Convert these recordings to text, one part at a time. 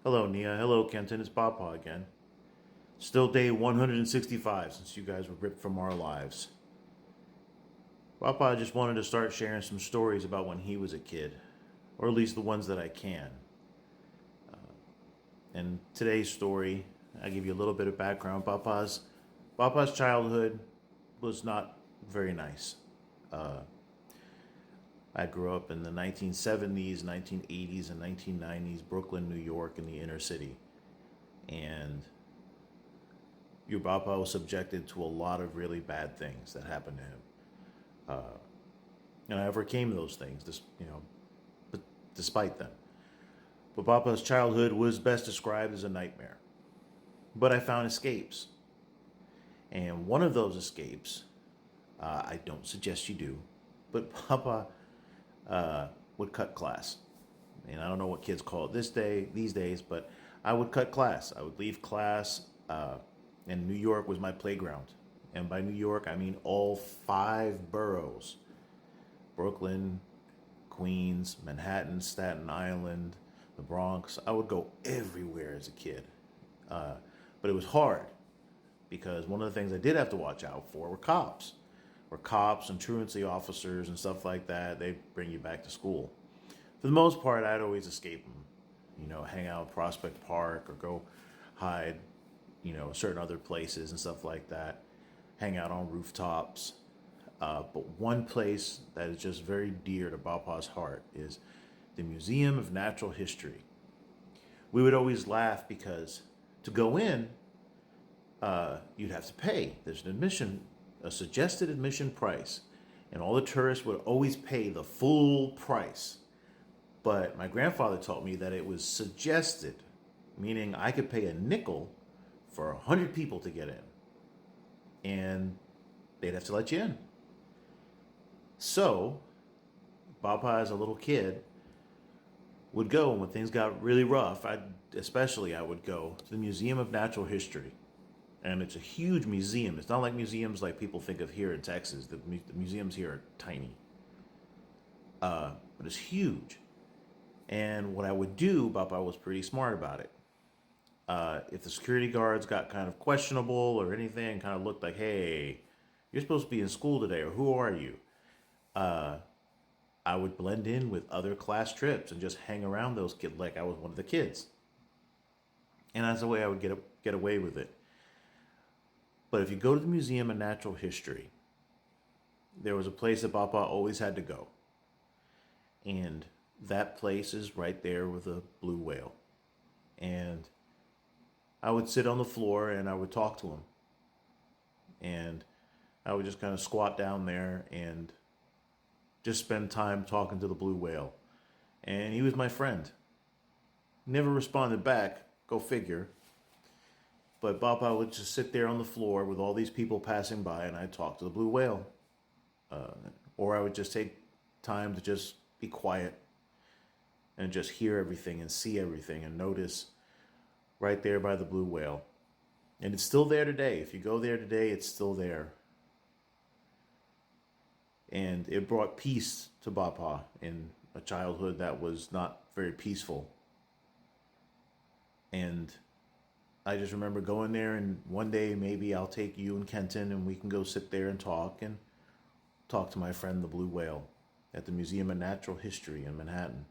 Hello, Nia. Hello, Kenton. It's Papa again. Still day 165 since you guys were ripped from our lives. Papa just wanted to start sharing some stories about when he was a kid, or at least the ones that I can. And today's story, I give you a little bit of background. Papa's childhood was not very nice. I grew up in the 1970s, 1980s, and 1990s, Brooklyn, New York, in the inner city. And your Papa was subjected to a lot of really bad things that happened to him. And I overcame those things, but despite them. But Papa's childhood was best described as a nightmare. But I found escapes. And one of those escapes, I don't suggest you do, but Papa would cut class. And I don't know what kids call it these days, but I would cut class. I would leave class, and New York was my playground. And by New York, I mean all 5 boroughs: Brooklyn, Queens, Manhattan, Staten Island, the Bronx. I would go everywhere as a kid. But it was hard because one of the things I did have to watch out for were cops. Or cops and truancy officers and stuff like that. They bring you back to school. For the most part, I'd always escape them. Hang out at Prospect Park or go hide, certain other places and stuff like that. Hang out on rooftops. But one place that is just very dear to Papa's heart is the Museum of Natural History. We would always laugh because to go in, you'd have to pay. There's a suggested admission price, and all the tourists would always pay the full price. But my grandfather taught me that it was suggested, meaning I could pay a nickel for 100 people to get in, and they'd have to let you in. So, Papa, as a little kid, would go, and when things got really rough, I would go to the Museum of Natural History. And it's a huge museum. It's not like museums like people think of here in Texas. The museums here are tiny. But it's huge. And what I would do, Papa was pretty smart about it. If the security guards got kind of questionable or anything, kind of looked like, hey, you're supposed to be in school today, or who are you? I would blend in with other class trips and just hang around those kids like I was one of the kids. And that's the way I would get away with it. But if you go to the Museum of Natural History, there was a place that Papa always had to go. And that place is right there with a blue whale. And I would sit on the floor and I would talk to him. And I would just kind of squat down there and just spend time talking to the blue whale. And he was my friend. Never responded back, go figure. But Papa would just sit there on the floor with all these people passing by, and I'd talk to the blue whale. Or I would just take time to just be quiet and just hear everything and see everything and notice right there by the blue whale. And it's still there today. If you go there today, it's still there. And it brought peace to Papa in a childhood that was not very peaceful. And I just remember going there, and one day maybe I'll take you and Kenton and we can go sit there and talk to my friend the blue whale at the Museum of Natural History in Manhattan.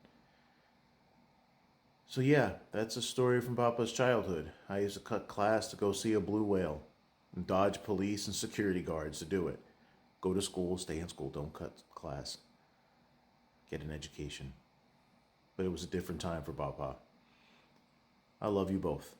So yeah, that's a story from Papa's childhood. I used to cut class to go see a blue whale and dodge police and security guards to do it. Go to school, stay in school, don't cut class. Get an education. But it was a different time for Papa. I love you both.